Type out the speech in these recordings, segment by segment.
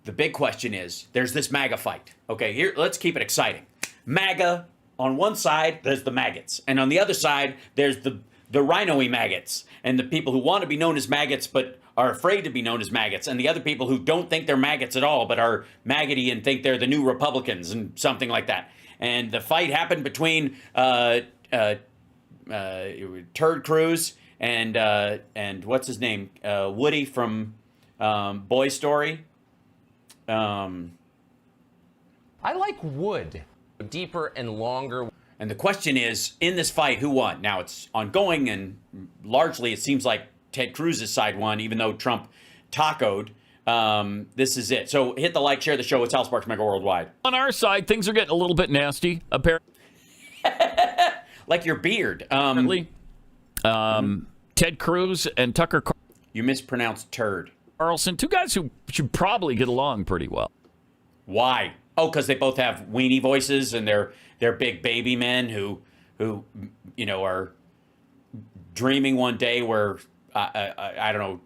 the big question is, there's this MAGA fight. Okay, here, let's keep it exciting. MAGA, on one side, there's the maggots. And on the other side, there's the rhino-y maggots. And the people who want to be known as maggots but are afraid to be known as maggots. And the other people who don't think they're maggots at all but are maggoty and think they're the new Republicans and something like that. And the fight happened between Turd Cruz and what's his name? Woody from Boy Story. I like wood. Deeper and longer. And the question is, in this fight, who won? Now, it's ongoing, and largely it seems like Ted Cruz's side won, even though Trump tacoed. This is it. So hit the like, share the show. It's Hal Sparks Mega Worldwide. On our side, things are getting a little bit nasty, apparently. Like your beard. Ted Cruz and Tucker You mispronounced turd. Carlson, two guys who should probably get along pretty well. Why? Oh, because they both have weenie voices and they're big baby men who are dreaming one day where I don't know,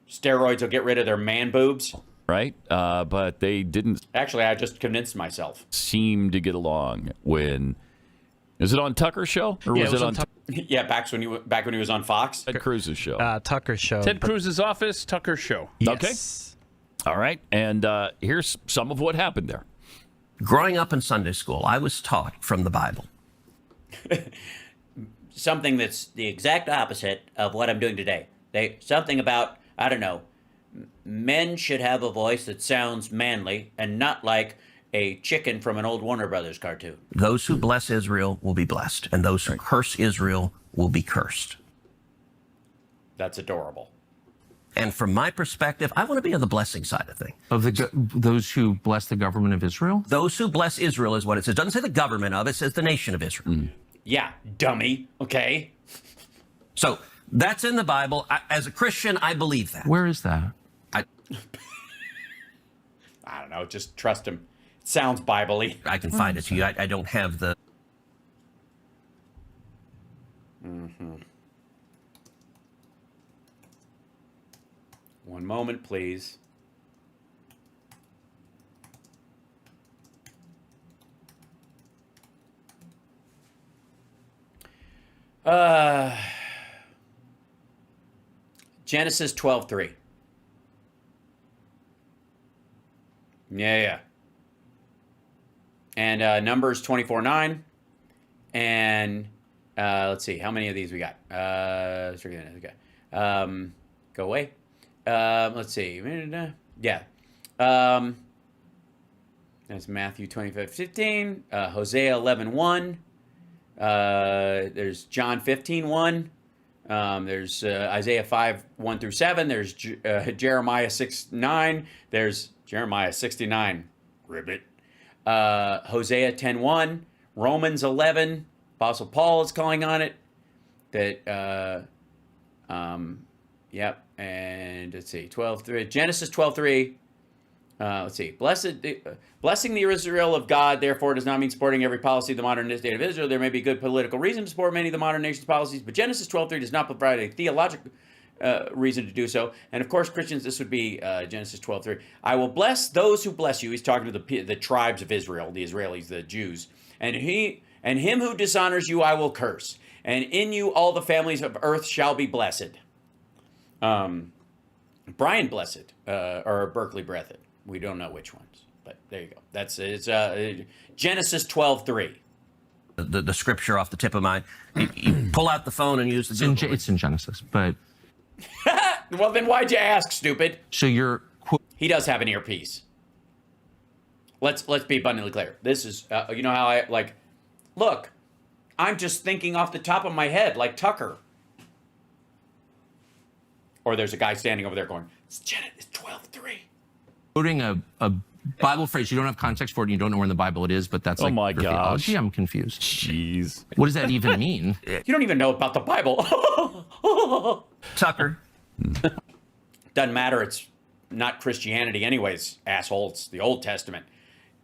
steroids will get rid of their man boobs. Right, but they didn't. Actually, I just convinced myself. Seem to get along when. Is it on Tucker's show? Or yeah, was it on yeah, back when he was on Fox. Ted Cruz's show. Tucker's show. Ted Cruz's office, Tucker's show. Yes. Okay. All right. And here's some of what happened there. Growing up in Sunday school, I was taught from the Bible. Something that's the exact opposite of what I'm doing today. Something about, I don't know, men should have a voice that sounds manly and not like a chicken from an old Warner Brothers cartoon. Those who bless Israel will be blessed, and those who curse Israel will be cursed. That's adorable. And from my perspective, I want to be on the blessing side of things. Of those who bless the government of Israel? Those who bless Israel is what it says. It doesn't say the government of it, says the nation of Israel. Yeah, dummy. Okay. So that's in the Bible. As a Christian, I believe that. Where is that? I don't know. Just trust him. It sounds Bible-y. I can find it to you. I don't have the... One moment, please. Genesis 12:3. Yeah. And Numbers 24:9. And let's see, how many of these we got? Go away. Let's see. Yeah. That's Matthew 25:15. Hosea 11:1. There's John 15:1. There's Isaiah 5:1-7. There's Jeremiah 6:9. There's Jeremiah 69. Ribbit. Hosea 10:1. Romans 11. Apostle Paul is calling on it. That yep. And let's see, 12:3. Genesis 12:3. Let's see. Blessing the Israel of God, therefore, does not mean supporting every policy of the modern state of Israel. There may be good political reason to support many of the modern nation's policies, but Genesis 12:3 does not provide a theological reason to do so. And of course, Christians, this would be Genesis 12:3. I will bless those who bless you. He's talking to the tribes of Israel, the Israelis, the Jews. And him who dishonors you, I will curse. And in you, all the families of earth shall be blessed. Brian Blessed, or Berkeley Breathed. We don't know which ones, but there you go. It's Genesis 12:3. The scripture off the tip of my... You pull out the phone and use the Google. It's in Genesis, but... Well, then why'd you ask, stupid? So you're... He does have an earpiece. Let's be abundantly clear. This is, you know how I, like... Look, I'm just thinking off the top of my head, like Tucker. Or there's a guy standing over there going, it's 12:3. Quoting a Bible phrase, you don't have context for it, and you don't know where in the Bible it is, but that's like... Oh my gosh. Theology? I'm confused. Jeez. What does that even mean? You don't even know about the Bible. Tucker. Doesn't matter. It's not Christianity anyways, asshole. It's the Old Testament.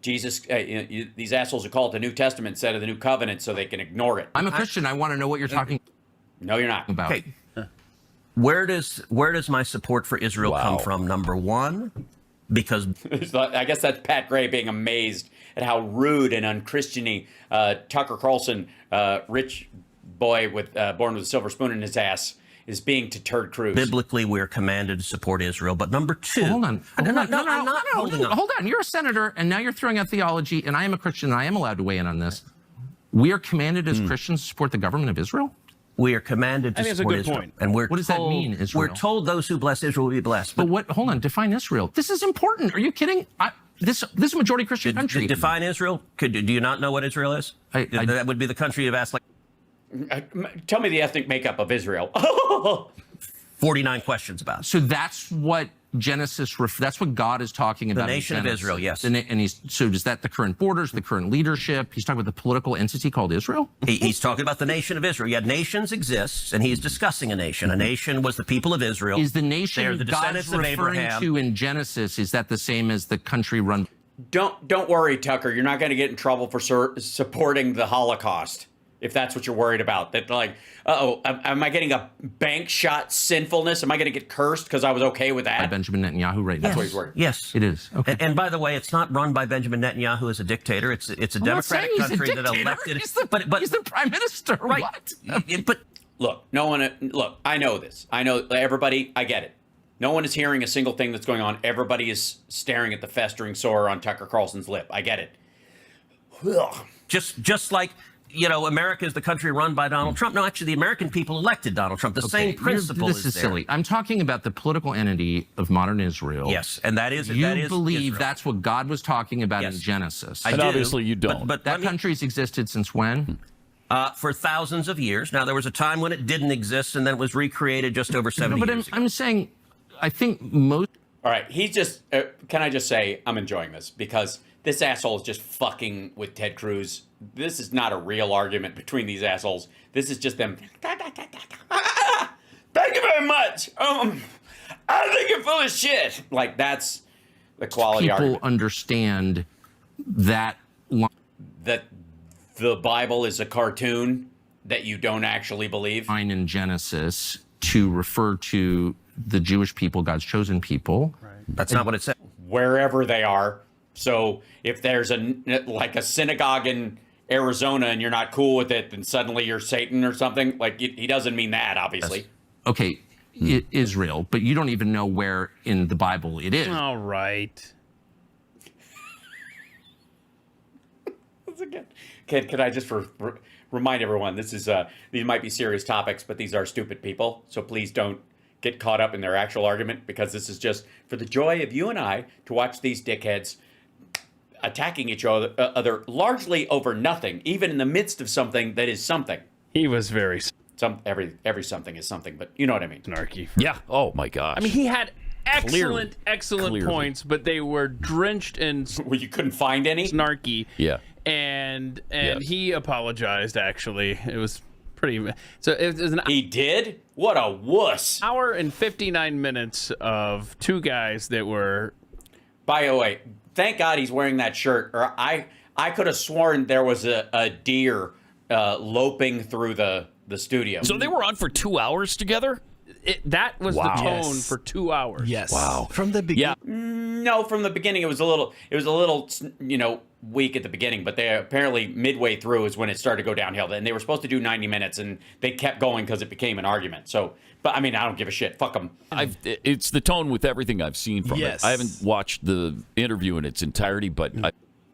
Jesus, these assholes are called the New Testament instead of the New Covenant so they can ignore it. I'm a Christian. I want to know what you're talking No, you're not. about. Okay. Where does my support for Israel come from? Number one, because I guess that's Pat Gray being amazed at how rude and unchristiany Tucker Carlson, rich boy with born with a silver spoon in his ass, is being to Turd Cruz. biblically we're commanded to support Israel. But number two, Hold on. I'm not holding on. Hold on. You're a senator, and now you're throwing out theology, and I am a Christian, and I am allowed to weigh in on this. We are commanded as Christians to support the government of Israel? We are commanded to I think that's a support good Israel. point. And we're What does that told- mean, Israel? We're told those who bless Israel will be blessed. But what? Hold on. Define Israel. This is important. Are you kidding? This is a majority Christian country. Define Israel? Do you not know what Israel is? That would be the country you've asked like Tell me the ethnic makeup of Israel. 49 questions about. So that's what Genesis. That's what God is talking about. The nation in of Genesis. Israel, yes. And so is that the current borders, the current leadership? He's talking about the political entity called Israel. He's talking about the nation of Israel. Yeah, nations exist, and he's discussing a nation. A nation was the people of Israel. Is the They're nation the God's descendants of referring Abraham. to in Genesis? Is that the same as the country run? Don't worry, Tucker. You're not going to get in trouble for supporting the Holocaust. If that's what you're worried about, that like, am I getting a bank shot sinfulness? Am I going to get cursed because I was okay with By that? Benjamin Netanyahu right now. That's what he's worried. Yes, It is. Okay. And by the way, it's not run by Benjamin Netanyahu as a dictator. It's a I'm not democratic saying he's a country that dictator. elected. He's the prime minister. right. What? But Look, look. I know this. I know everybody. I get it. No one is hearing a single thing that's going on. Everybody is staring at the festering sore on Tucker Carlson's lip. I get it. Ugh. just like, America is the country run by Donald Trump. No, actually, the American people elected Donald Trump. The same principle This is there. silly. I'm talking about the political entity of modern Israel. Yes, and that is You that is believe Israel. that's what God was talking about Yes. in Genesis. I And do, obviously you don't. But that country's existed since when? for thousands of years. Now, there was a time when it didn't exist, and then it was recreated just over 70 But years ago. I'm saying, I think most. All right, he's just. Can I just say I'm enjoying this because this asshole is just fucking with Ted Cruz. This is not a real argument between these assholes. This is just them. Thank you very much. I think you're full of shit. Like that's the quality People argument. understand that. That the Bible is a cartoon that you don't actually believe. Line in Genesis to refer to the Jewish people, God's chosen people. That's not what it said. Wherever they are. So if there's a synagogue in Arizona and you're not cool with it, then suddenly you're Satan or something. Like he doesn't mean that, obviously. Okay, Israel, but you don't even know where in the Bible it is. All right. Can I just remind everyone, this is these might be serious topics, but these are stupid people. So please don't get caught up in their actual argument because this is just for the joy of you and I to watch these dickheads attacking each other largely over nothing, even in the midst of something that is something. He was very Every something is something, but you know what I mean. snarky. Yeah. Oh my gosh. I mean, he had Clearly. excellent points, but they were drenched in Well, you couldn't find any. snarky. Yeah. And Yes. he apologized. Actually, it was pretty. So it was an He did? What a wuss. hour and 59 minutes of two guys that were. By the way, thank God he's wearing that shirt, or I could have sworn there was a deer loping through the studio. So they were on for 2 hours together? That was Wow. the tone Yes. for 2 hours. Yes. Wow. From the beginning. Yeah. No, from the beginning it was a little weak at the beginning, but they apparently midway through is when it started to go downhill. And they were supposed to do 90 minutes, and they kept going because it became an argument. So, but I mean, I don't give a shit. Fuck them. It's the tone with everything I've seen from Yes. it. I haven't watched the interview in its entirety, but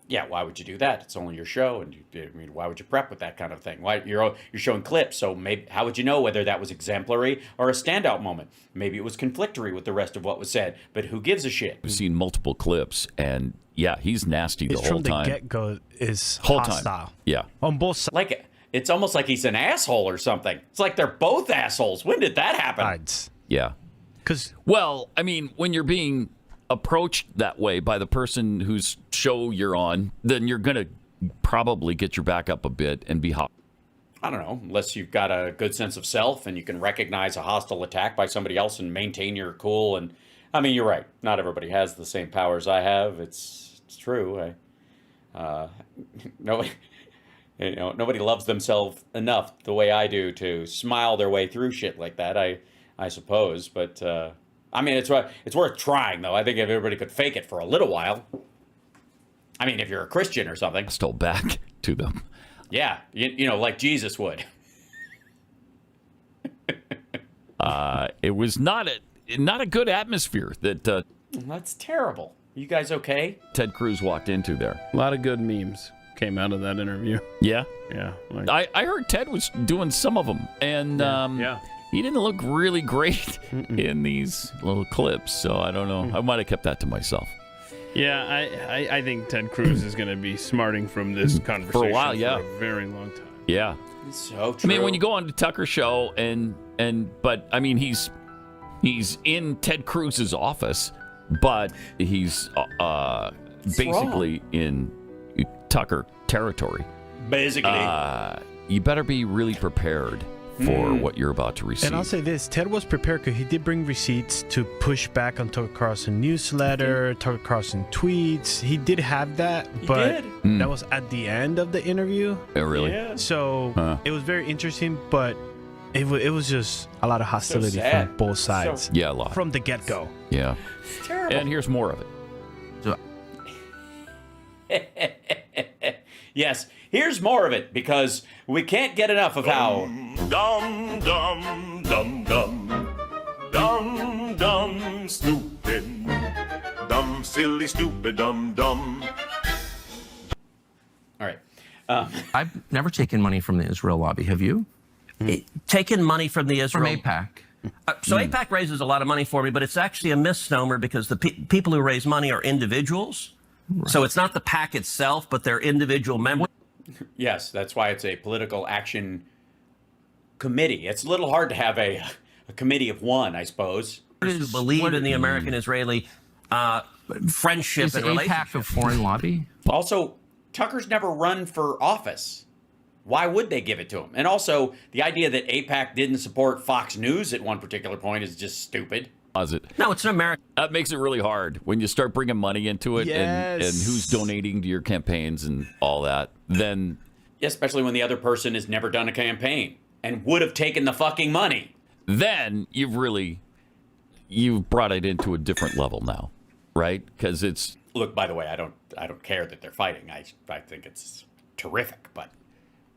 Yeah, why would you do that? It's only your show, and why would you prep with that kind of thing? Why you're showing clips, so maybe how would you know whether that was exemplary or a standout moment? Maybe it was conflictory with the rest of what was said, but who gives a shit? I've seen multiple clips, and yeah, he's nasty the It's whole from the time. get-go is Whole hostile. time. Yeah. On both sides. Like it's almost like he's an asshole or something. It's like they're both assholes. When did that happen? Yeah. Because Well, I mean, when you're being approached that way by the person whose show you're on, then you're going to probably get your back up a bit and be hot. I don't know, unless you've got a good sense of self and you can recognize a hostile attack by somebody else and maintain your cool. And I mean, you're right. Not everybody has the same powers I have. It's true. Nobody loves themselves enough the way I do to smile their way through shit like that. I suppose, but I mean, it's worth trying, though. I think if everybody could fake it for a little while. I mean, if you're a Christian or something. Still back to them. Yeah, you know, like Jesus would. It was not a good atmosphere that That's terrible. You guys okay? Ted Cruz walked into there. A lot of good memes came out of that interview. Yeah? Yeah. Like, I heard Ted was doing some of them, and yeah. he didn't look really great in these little clips, so I don't know. I might have kept that to myself. Yeah, I think Ted Cruz is going to be smarting from this conversation For a while, yeah. for a very long time. Yeah. It's so true. I mean, when you go on to Tucker's show, but I mean, he's in Ted Cruz's office, but he's basically in Tucker territory. Basically. You better be really prepared for what you're about to receive. And I'll say this, Ted was prepared because he did bring receipts to push back on Tucker Carlson newsletter, Tucker Carlson tweets. He did have that, but that was at the end of the interview. Oh, really? Yeah. So it was very interesting, but it was just a lot of hostility sad. from both sides. Yeah, a lot. From the get-go. Yeah. It's terrible. And here's more of it. Yes, here's more of it, because we can't get enough of how... Dum dum dum dum, dum dum stupid, dumb silly stupid dum dum. All right. I've never taken money from the Israel lobby. Have you? Taken money from the From Israel. AIPAC. So AIPAC raises a lot of money for me, but it's actually a misnomer because the people who raise money are individuals. Right. So it's not the PAC itself, but they're individual members. Yes, that's why it's a political action committee. It's a little hard to have a committee of one, I suppose. Who believe in the American-Israeli friendship Is and AIPAC relationship. a foreign lobby? Also, Tucker's never run for office. Why would they give it to him? And also, the idea that AIPAC didn't support Fox News at one particular point is just stupid. No, it's an American. That makes it really hard when you start bringing money into it and who's donating to your campaigns and all that. Then, Especially when the other person has never done a campaign and would have taken the fucking money. then you've brought it into a different level now, right? Because it's Look, by the way, I don't care that they're fighting. I think it's terrific, but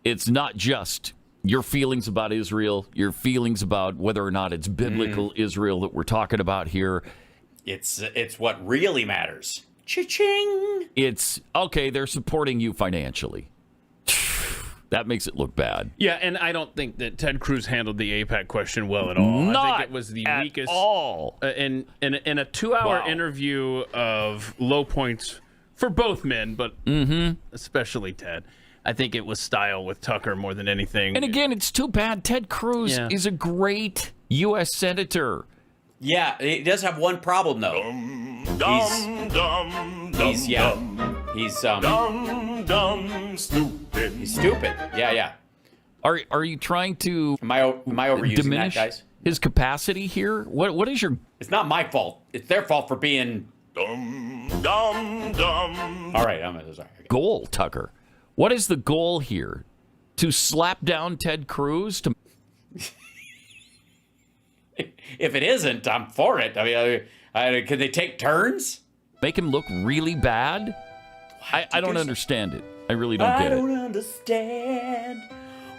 it's not just your feelings about Israel, your feelings about whether or not it's biblical Israel that we're talking about here. it's what really matters. Cha-ching! It's okay, they're supporting you financially. That makes it look bad. Yeah, and I don't think that Ted Cruz handled the AIPAC question well at all. Not I think it was the at weakest. all. In a 2-hour Wow. interview of low points for both men, but especially Ted. I think it was style with Tucker more than anything. And again, it's too bad. Ted Cruz is a great U.S. senator. Yeah, he does have one problem though. Dum dum dum He's dum dum stupid. he's stupid. Yeah. Are you trying to Am I overusing diminish that, guys? his capacity here? What is your... It's not my fault. It's their fault for being. Dum dum dum. All right, I'm sorry. goal, Tucker? What is the goal here? To slap down Ted Cruz? To If it isn't, I'm for it. I mean, could they take turns? make him look really bad? I don't understand it. I really don't get I don't understand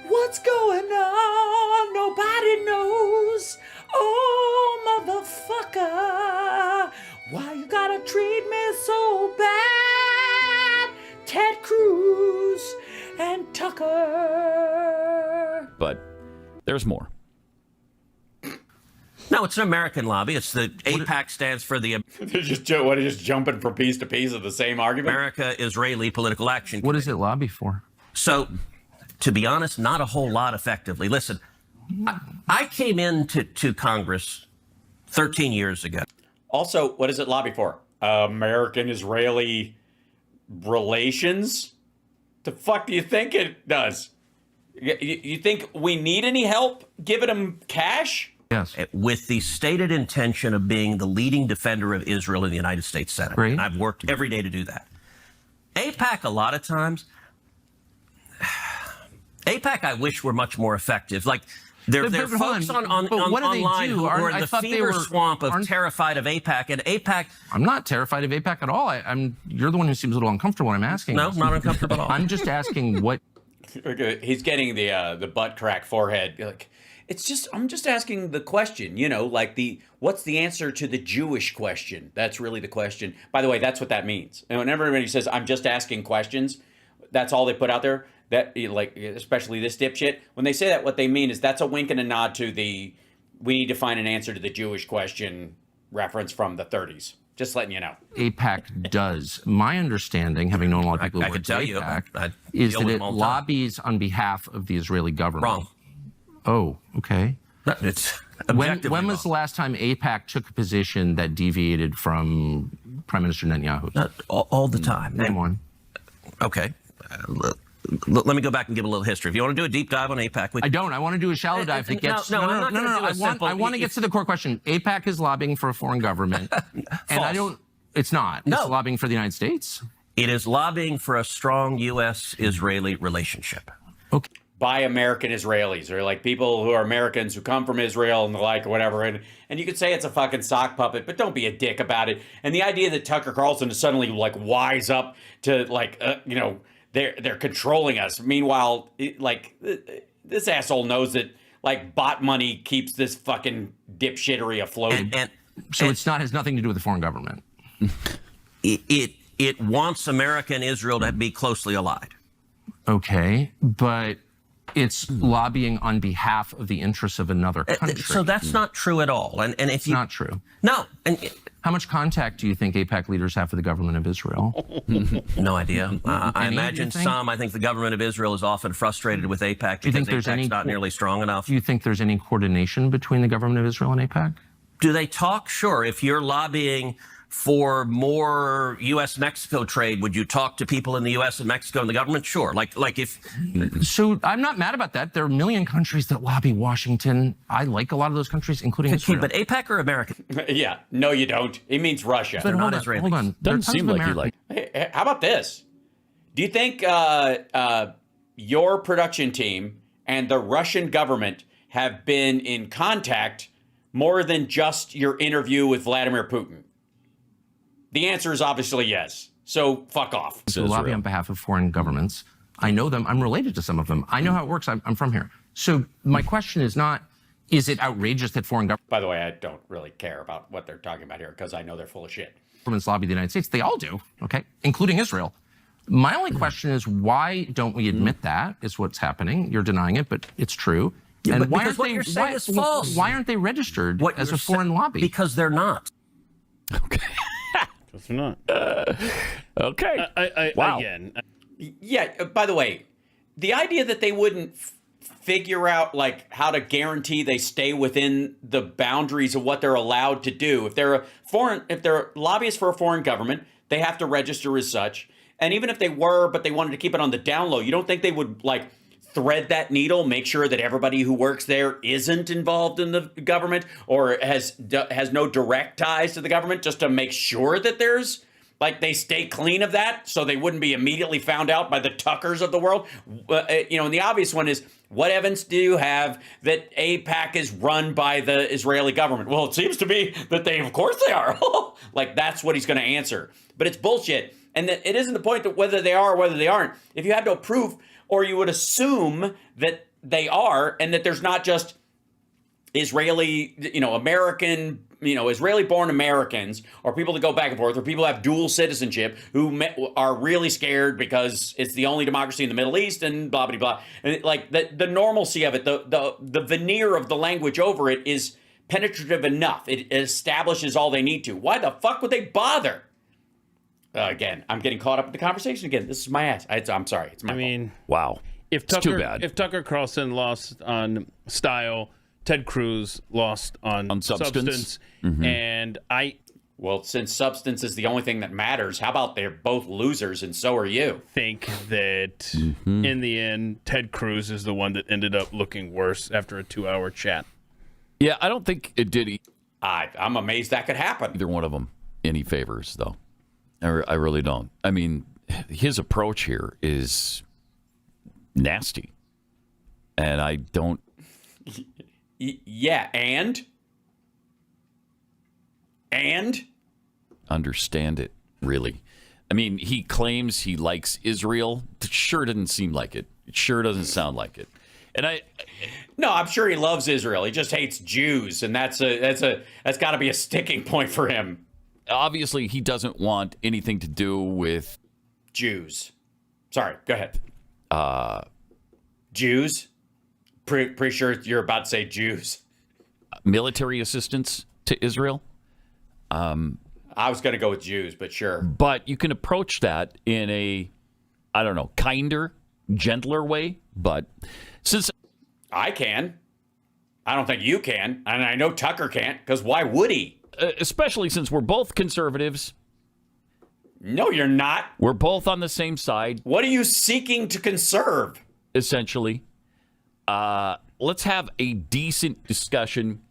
what's going on. Nobody knows. Oh, motherfucker, why you gotta treat me so bad? Ted Cruz and Tucker. But there's more. No, it's an American lobby. It's the AIPAC stands for the They're just jumping from piece to piece of the same argument. America-Israeli Political Action What Committee. does it lobby for? So, to be honest, not a whole lot effectively. Listen, I came into Congress 13 years ago. Also, what does it lobby for? American-Israeli relations? The fuck do you think it does? You think we need any help giving them cash? Yes. With the stated intention of being the leading defender of Israel in the United States Senate. Great. And I've worked every day to do that. AIPAC, a lot of times, AIPAC, I wish were much more effective. Like, There But are hold folks on. But what do they online do? who are in I the thought they fever were- swamp of aren't- terrified of AIPAC, and AIPAC. I'm not terrified of AIPAC at all. You're the one who seems a little uncomfortable when I'm asking. No, this. not uncomfortable at all. I'm just asking what. He's getting the butt crack forehead. Like, I'm just asking the question, like what's the answer to the Jewish question? That's really the question. By the way, that's what that means. And whenever everybody says, I'm just asking questions, that's all they put out there. That, like, especially this dipshit, when they say that, what they mean is that's a wink and a nod to we need to find an answer to the Jewish question reference from the 30s. Just letting you know. AIPAC does. My understanding, having known a lot of people I who can work tell at you, AIPAC, I is deal that with it them all the time. lobbies on behalf of the Israeli government. Wrong. Oh, okay. It's When objectively was the wrong. last time AIPAC took a position that deviated from Prime Minister Netanyahu? All the time. Name one. Okay. Let me go back and give a little history. If you want to do a deep dive on AIPAC, I don't. I want to do a shallow dive that gets. No, I'm not gonna do a simple- I want to get to the core question. AIPAC is lobbying for a foreign government, and I don't. It's not. No. It's lobbying for the United States. It is lobbying for a strong U.S.-Israeli relationship. Okay. By American Israelis, or like people who are Americans who come from Israel and the like, or whatever. And you could say it's a fucking sock puppet, but don't be a dick about it. And the idea that Tucker Carlson is suddenly like wise up to like, they're controlling us. Meanwhile, this asshole knows that like bot money keeps this fucking dipshittery afloat. So it's not has nothing to do with the foreign government. It wants America and Israel to be closely allied. Okay, but it's lobbying on behalf of the interests of another country. So that's not true at all. And if It's you not true. no, and How much contact do you think AIPAC leaders have with the government of Israel? no idea. I Any, imagine you think? some. I think the government of Israel is often frustrated with AIPAC Do you think because there's AIPAC's not nearly strong enough. Do you think there's any coordination between the government of Israel and AIPAC? Do they talk? Sure. If you're lobbying for more U.S.-Mexico trade, would you talk to people in the U.S. and Mexico and the government? Sure. Like if So I'm not mad about that. There are a million countries that lobby Washington. I like a lot of those countries, including Israel. but AIPAC or American? Yeah, no, you don't. It means Russia. They're not hold Israelis. on. There are Doesn't tons seem of like you American- like. Hey, how about this? Do you think your production team and the Russian government have been in contact more than just your interview with Vladimir Putin? The answer is obviously yes. So fuck off. to lobby on behalf of foreign governments. I know them. I'm related to some of them. I know how it works. I'm from here. So my question is not, is it outrageous that foreign By the way, I don't really care about what they're talking about here because I know they're full of shit. governments lobby the United States? They all do, okay, including Israel. My only question is, why don't we admit that is what's happening? You're denying it, but it's true. Yeah, and but why because aren't what they? you're saying Why, is false. why aren't they registered as a foreign lobby? Because they're not. Because they're not. Okay. Wow. Again, Yeah, by the way, the idea that they wouldn't figure out like how to guarantee they stay within the boundaries of what they're allowed to do. If they're lobbyists for a foreign government, they have to register as such. And even if they were, but they wanted to keep it on the down low, you don't think they would like thread that needle, make sure that everybody who works there isn't involved in the government or has no direct ties to the government, just to make sure that there's like they stay clean of that, so they wouldn't be immediately found out by the Tuckers of the world. And the obvious one is, what evidence do you have that AIPAC is run by the Israeli government? Well, it seems to be that of course they are. Like that's what he's going to answer. But it's bullshit. And that it isn't the point that whether they are or whether they aren't. If you had no proof, or you would assume that they are, and that there's not just Israeli, American, Israeli-born Americans, or people that go back and forth, or people who have dual citizenship who are really scared because it's the only democracy in the Middle East, and blah blah blah. And like the normalcy of it, the veneer of the language over it is penetrative enough. It establishes all they need to. Why the fuck would they bother? Again, I'm getting caught up in the conversation again. This is my ass. I'm sorry. It's my fault. Wow. if It's too bad. If Tucker Carlson lost on style, Ted Cruz lost on substance. And Well, since substance is the only thing that matters, how about they're both losers and so are you? think that in the end, Ted Cruz is the one that ended up looking worse after a 2-hour chat. Yeah, I don't think it did I'm amazed that could happen. either one of them any favors, though. I really don't. I mean, his approach here is nasty. And I don't Yeah, and understand it, really. I mean, he claims he likes Israel. It sure doesn't seem like it. It sure doesn't sound like it. And no, I'm sure he loves Israel. He just hates Jews, and that's got to be a sticking point for him. Obviously, he doesn't want anything to do with Jews. Sorry, go ahead. Jews? Pretty sure you're about to say Jews. Military assistance to Israel. I was going to go with Jews, but sure. But you can approach that in a, I don't know, kinder, gentler way. But since I can, I don't think you can. And I know Tucker can't, because why would he? Especially since we're both conservatives. No, you're not. We're both on the same side. What are you seeking to conserve? Essentially. Let's have a decent discussion.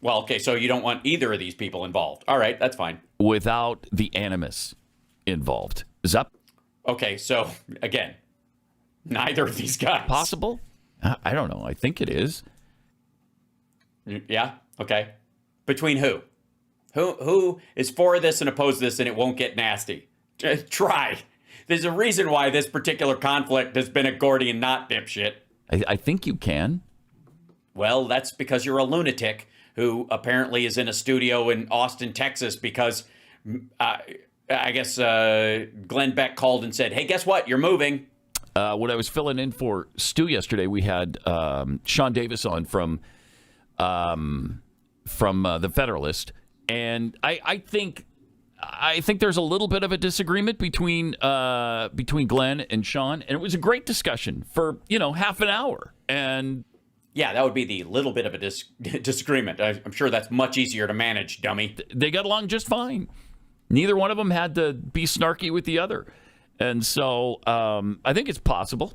Well, okay, so you don't want either of these people involved. All right, that's fine. Without the animus involved. Is that okay? So again, neither of these guys. Possible? I don't know. I think it is. Yeah. Okay. Between who? Who is for this and opposed this, and it won't get nasty? Try. There's a reason why this particular conflict has been a Gordian knot, dipshit. I think you can. Well, that's because you're a lunatic who apparently is in a studio in Austin, Texas, because I guess Glenn Beck called and said, hey, guess what? You're moving. When I was filling in for Stu yesterday, we had Sean Davis on from The Federalist. And I think there's a little bit of a disagreement between Glenn and Sean. And it was a great discussion for, half an hour. And yeah, that would be the little bit of a disagreement. I'm sure that's much easier to manage, dummy. They got along just fine. Neither one of them had to be snarky with the other. And so I think it's possible.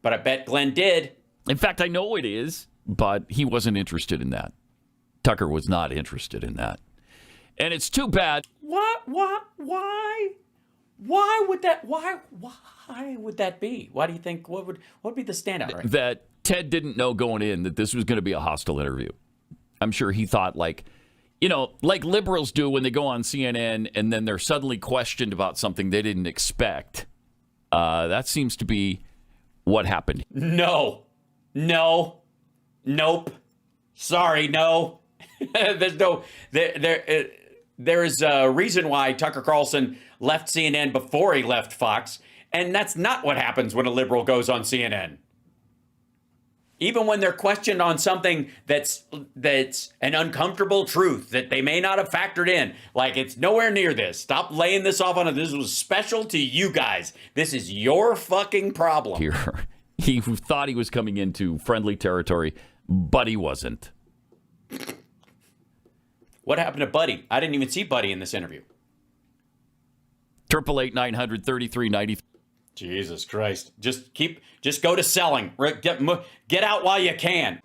But I bet Glenn did. In fact, I know it is, but he wasn't interested in that. Tucker was not interested in that. And it's too bad. What? Why? Why would that? Why would that be? Why do you think? What would be the standout? Right? That Ted didn't know going in that this was going to be a hostile interview. I'm sure he thought like liberals do when they go on CNN and then they're suddenly questioned about something they didn't expect. That seems to be what happened. No. Nope. Sorry, no. There is a reason why Tucker Carlson left CNN before he left Fox, and that's not what happens when a liberal goes on CNN. Even when they're questioned on something that's an uncomfortable truth that they may not have factored in, like it's nowhere near this. Stop laying this off on it. This was special to you guys. This is your fucking problem. Here, he thought he was coming into friendly territory, but he wasn't. What happened to Buddy? I didn't even see Buddy in this interview. 888-900-3390. Jesus Christ. Just go to selling. Get out while you can.